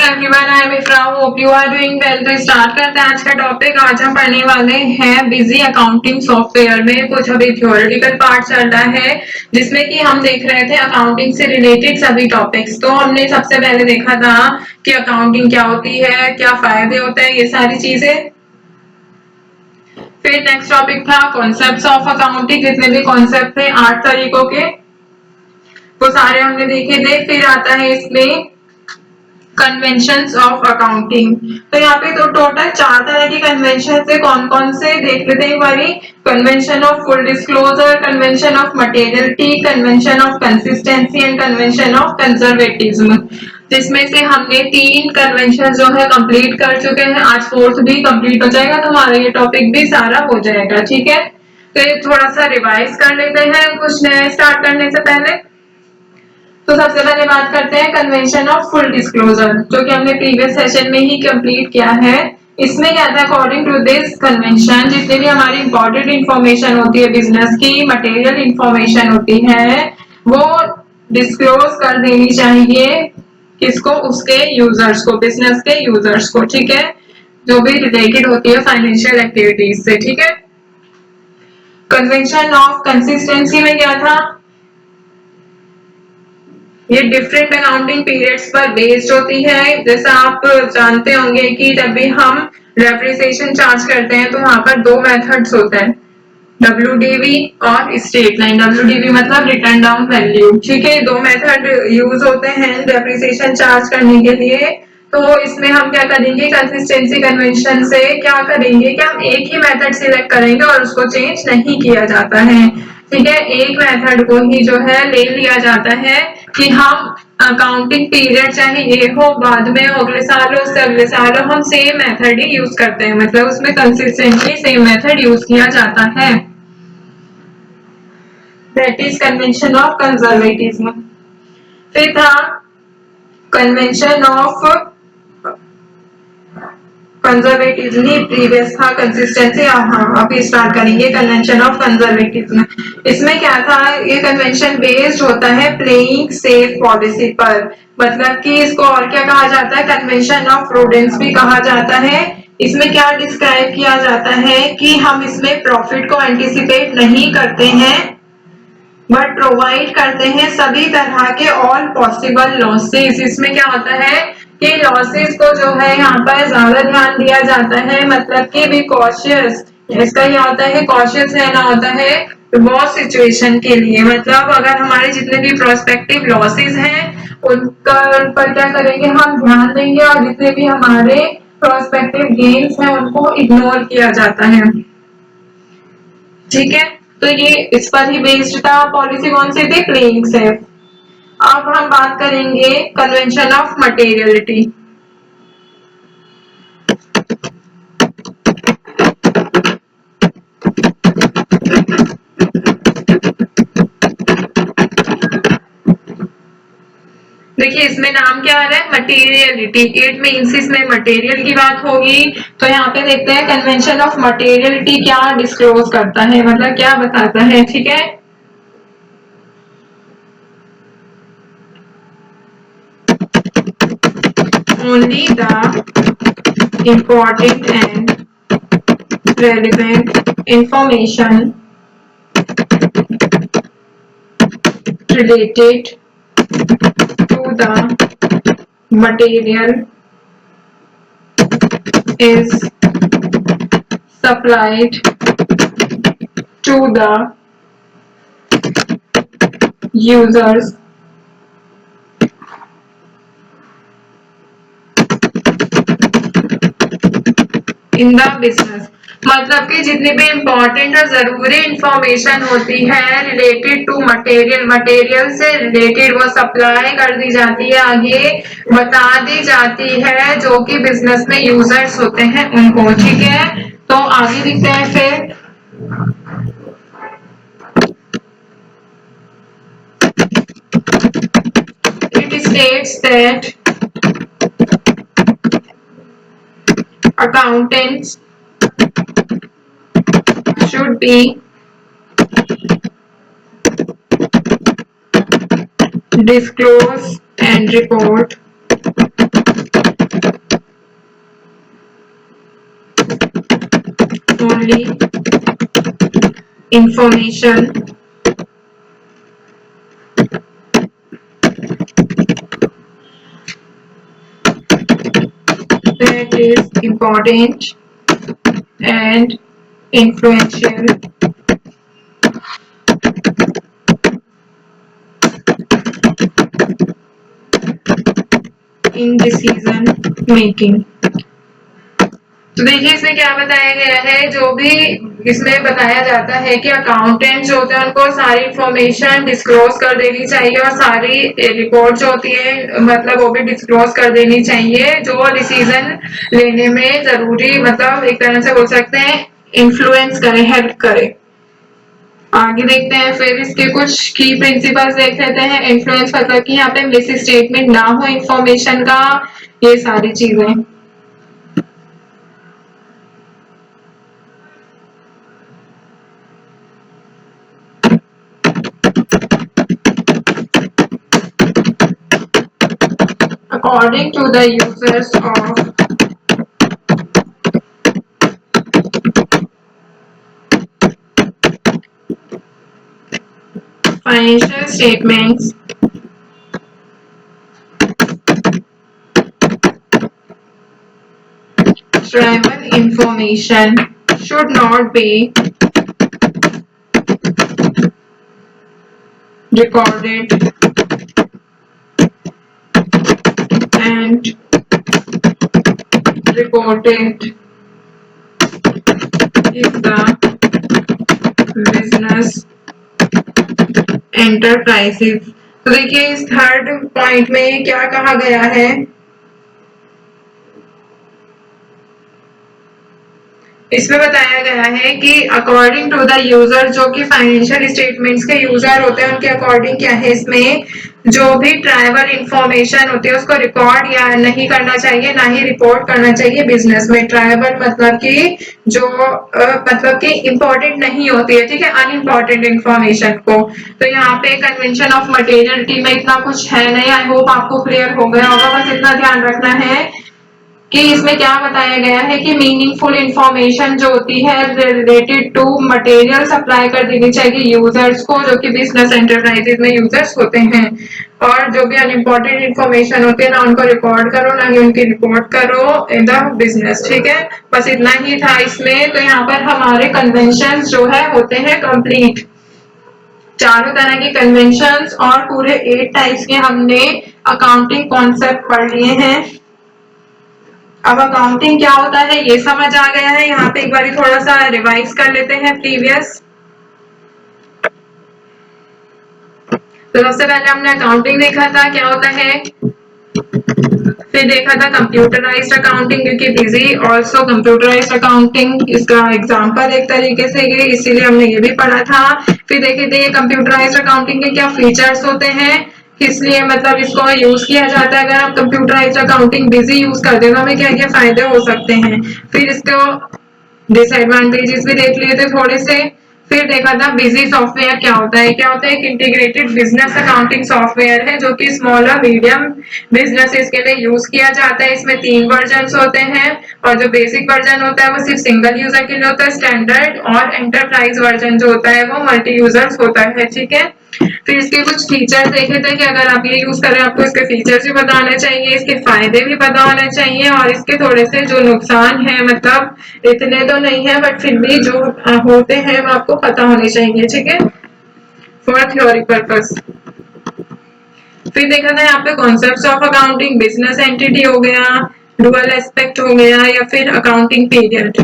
Everyone, I am Ifra, hope you are doing well. तो start करते हैं आज का टॉपिक। आज हम पढ़ने वाले हैं बिजी अकाउंटिंग सॉफ्टवेयर में। कुछ अभी थ्योरेटिकल पार्ट चल रहा है जिसमें कि हम देख रहे थे अकाउंटिंग से रिलेटेड सभी टॉपिक्स। तो हमने सबसे पहले देखा था कि अकाउंटिंग क्या होती है, क्या फायदे होते हैं, ये सारी चीजें। फिर नेक्स्ट टॉपिक था कॉन्सेप्ट्स ऑफ अकाउंटिंग। जितने भी कॉन्सेप्ट थे 8 तरीकों के, वो सारे हमने देखे थे। फिर आता है इसमें कन्वेंशंस ऑफ अकाउंटिंग। तो यहाँ पे तो टोटल 4 तरह की कन्वेंशन है। कौन कौन से देख लेते हैं एक बारी। Convention of full disclosure, convention of materiality, convention of consistency and convention of conservatism. जिसमें से हमने 3 कन्वेंशन जो है कंप्लीट कर चुके हैं। आज 4th भी कंप्लीट हो जाएगा तो हमारा ये टॉपिक भी सारा हो जाएगा। ठीक है, तो ये थोड़ा सा रिवाइज कर लेते हैं कुछ नया स्टार्ट करने से पहले। तो सबसे पहले बात करते हैं कन्वेंशन ऑफ फुल डिस्क्लोजर, जो कि हमने प्रीवियस सेशन में ही कंप्लीट किया है। इसमें क्या था, अकॉर्डिंग टू दिस कन्वेंशन जितनी भी हमारी इंपॉर्टेंट इंफॉर्मेशन होती है बिजनेस की, मटेरियल इंफॉर्मेशन होती है, वो डिस्क्लोज कर देनी चाहिए किसको, उसके यूजर्स को, बिजनेस के यूजर्स को। ठीक है, जो भी रिलेटेड होती है फाइनेंशियल एक्टिविटीज से। ठीक है, कन्वेंशन ऑफ कंसिस्टेंसी में क्या था, ये डिफरेंट अकाउंटिंग पीरियड्स पर बेस्ड होती है। जैसा आप जानते होंगे कि जब भी हम डेप्रिसिएशन चार्ज करते हैं तो यहाँ पर 2 मेथड्स होते हैं, WDV और स्ट्रेट लाइन। WDV मतलब रिटर्न डाउन वैल्यू। ठीक है, 2 मेथड यूज होते हैं डेप्रिसिएशन चार्ज करने के लिए। तो इसमें हम क्या करेंगे, कंसिस्टेंसी कन्वेंशन से क्या करेंगे कि हम एक ही मेथड सिलेक्ट करेंगे और उसको चेंज नहीं किया जाता है। ठीक है, एक मेथड को ही जो है ले लिया जाता है कि हम अकाउंटिंग पीरियड चाहे ये हो, बाद में हो, अगले साल हो, उससे अगले साल हो, हम सेम मेथड ही यूज करते हैं। मतलब उसमें कंसिस्टेंटली सेम मेथड यूज किया जाता है। That is convention of conservatism. फिर था कन्वेंशन ऑफ कंजर्वेटिज्म, प्रीवियस था कंसिस्टेंसी। हाँ, अभी स्टार्ट करेंगे कन्वेंशन ऑफ कंजर्वेटिज्म। इसमें क्या था, ये कन्वेंशन बेस्ड होता है प्लेइंग सेफ पॉलिसी पर। मतलब कि इसको और क्या कहा जाता है, कन्वेंशन ऑफ प्रूडेंस भी कहा जाता है। इसमें क्या डिस्क्राइब किया जाता है कि हम इसमें प्रॉफिट को एंटिसिपेट नहीं करते हैं, बट प्रोवाइड करते हैं सभी तरह के ऑल पॉसिबल लॉसेस। इसमें क्या होता है कि लॉसेस को जो है यहाँ पर ज्यादा ध्यान दिया जाता है। मतलब कि बी कॉशियस, इसका क्या होता है, कॉशियस रहना होता है वो सिचुएशन के लिए। मतलब अगर हमारे जितने भी प्रोस्पेक्टिव लॉसेस हैं उनका पर क्या करेंगे, हम ध्यान देंगे, और जितने भी हमारे प्रोस्पेक्टिव गेन्स हैं उनको इग्नोर किया जाता है। ठीक है, तो ये इस पर ही बेस्ड था। पॉलिसी कौन सी थी, प्लेइंग सेफ। अब हम बात करेंगे कन्वेंशन ऑफ मटेरियलिटी। देखिए इसमें नाम क्या आ रहा है, मटेरियलिटी। इट मीन्स इसमें मटेरियल की बात होगी। तो यहाँ पे देखते हैं कन्वेंशन ऑफ मटेरियलिटी क्या डिस्क्लोज करता है, मतलब क्या बताता है। ठीक है, only the important and relevant information related to the material is supplied to the users in the business. मतलब कि जितनी भी इंपॉर्टेंट और जरूरी इंफॉर्मेशन होती है रिलेटेड टू मटेरियल, मटेरियल से रिलेटेड वो सप्लाई कर दी जाती है, आगे बता दी जाती है जो कि बिजनेस में यूजर्स होते हैं उनको। ठीक है, तो आगे दिखते हैं फिर it states that accountants should be disclose and report only information that is important and influential in decision making। तो देखिए इसमें क्या बताया गया है, जो भी इसमें बताया जाता है कि अकाउंटेंट जो होते हैं उनको सारी इंफॉर्मेशन डिस्क्लोज कर देनी चाहिए और सारी रिपोर्ट जो होती है मतलब वो भी डिस्क्लोज कर देनी चाहिए, जो डिसीजन लेने में जरूरी मतलब एक तरह से बोल सकते हैं इन्फ्लुएंस करे, हेल्प करे। आगे देखते हैं फिर इसके कुछ की प्रिंसिपल्स देख लेते हैं। इन्फ्लुएंस मतलब कि यहाँ पे मिस स्टेटमेंट ना हो इंफॉर्मेशन का, ये सारी चीजें। According to the users of financial statements, travel information should not be recorded and reported if the business enterprises। तो देखिए इस थर्ड पॉइंट में क्या कहा गया है, इसमें बताया गया है कि अकॉर्डिंग टू द यूजर, जो कि फाइनेंशियल स्टेटमेंट्स के यूजर होते हैं उनके अकॉर्डिंग क्या है, इसमें जो भी ट्राइबल इंफॉर्मेशन होती है उसको रिकॉर्ड या नहीं करना चाहिए, ना ही रिपोर्ट करना चाहिए बिजनेस में। ट्राइबल मतलब कि जो मतलब कि इंपॉर्टेंट नहीं होती है, ठीक है, अनइम्पॉर्टेंट इंफॉर्मेशन को। तो यहाँ पे कन्वेंशन ऑफ मटेरियलिटी में इतना कुछ है नहीं, आई होप आपको क्लियर हो गया होगा। बस इतना ध्यान रखना है कि इसमें क्या बताया गया है कि मीनिंगफुल इंफॉर्मेशन जो होती है रिलेटेड टू मटेरियल सप्लाई कर देनी चाहिए यूजर्स को, जो कि बिजनेस एंटरप्राइजेज में यूजर्स होते हैं। और जो भी अनइम्पोर्टेंट इंफॉर्मेशन होती है ना उनको रिकॉर्ड करो, ना ही उनकी रिपोर्ट करो इन द बिजनेस, ठीक है। बस इतना ही था इसमें। तो यहाँ पर हमारे कन्वेंशन जो है होते हैं कंप्लीट, चारों तरह के कन्वेंशन और पूरे 8 टाइप्स के हमने अकाउंटिंग कॉन्सेप्ट पढ़ लिए हैं। अब अकाउंटिंग क्या होता है ये समझ आ गया है। यहाँ पे एक बार थोड़ा सा रिवाइज कर लेते हैं प्रीवियस। तो सबसे पहले हमने अकाउंटिंग देखा था क्या होता है, फिर देखा था कंप्यूटराइज्ड अकाउंटिंग, क्योंकि बिजी ऑल्सो कंप्यूटराइज्ड अकाउंटिंग इसका एग्जांपल एक तरीके से ये, इसीलिए हमने ये भी पढ़ा था। फिर देखे थे कंप्यूटराइज्ड अकाउंटिंग के क्या फीचर्स होते हैं, इसलिए मतलब इसको यूज किया जाता है। अगर आप कंप्यूटराइज्ड अकाउंटिंग बिजी यूज करते हैं तो हमें क्या क्या फायदे हो सकते हैं। फिर इसको डिसएडवांटेजेस भी देख लिए थे थोड़े से। फिर देखा था बिजी सॉफ्टवेयर क्या होता है। क्या होता है, एक इंटीग्रेटेड बिजनेस अकाउंटिंग सॉफ्टवेयर है जो कि स्मॉल और मीडियम बिजनेसेस के लिए यूज किया जाता है। इसमें 3 वर्जन होते हैं और जो बेसिक वर्जन होता है वो सिर्फ सिंगल यूजर के लिए होता है, स्टैंडर्ड और एंटरप्राइज वर्जन जो होता है वो मल्टी यूजर्स होता है, ठीक है। फिर इसके कुछ फीचर्स देखे थे कि अगर आप ये यूज करें आपको इसके फीचर्स भी पता होने चाहिए, इसके फायदे भी पता होने चाहिए, और इसके थोड़े से जो नुकसान है मतलब इतने तो नहीं है बट फिर भी जो होते हैं वो आपको पता होने चाहिए, ठीक है, फॉर थ्योरी पर्पस। फिर देखा था यहाँ पे concepts of accounting, business entity हो गया, डुअल एस्पेक्ट हो गया, या फिर अकाउंटिंग पीरियड।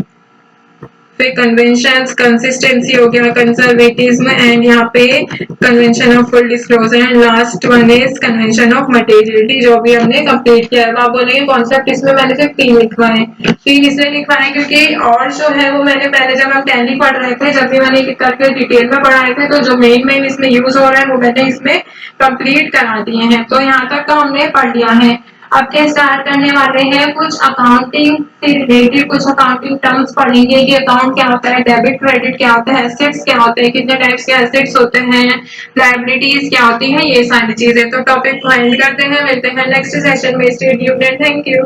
फिर कन्वेंशंस, कंसिस्टेंसी हो गया, कंजर्वेटिज्म, एंड यहाँ पे convention of full disclosure, and last one is convention of materiality, जो भी हमने कंप्लीट किया है। आप बोलेंगे कॉन्सेप्ट इसमें मैंने सिर्फ 3 लिखवाए, 3 इसलिए लिखवाए क्योंकि और जो है वो मैंने पहले जब हम टैली पढ़ रहे थे, जब भी मैंने करके डिटेल में पढ़ाए थे, तो जो मेन इसमें यूज हो रहा है वो मैंने इसमें कंप्लीट करा दिए हैं। तो यहाँ तक तो हमने पढ़ लिया है। अब के स्टार्ट करने वाले हैं कुछ अकाउंटिंग से रिलेटेड कुछ अकाउंटिंग टर्म्स पढ़ेंगे कि अकाउंट क्या होता है, डेबिट क्रेडिट क्या होता है, एसेट्स क्या होते हैं, कितने टाइप्स के एसेट्स होते हैं, लायबिलिटीज क्या होती हैं, ये सारी चीजें। तो टॉपिक को एंड करते हैं, मिलते हैं नेक्स्ट सेशन में। Stay tuned and thank you.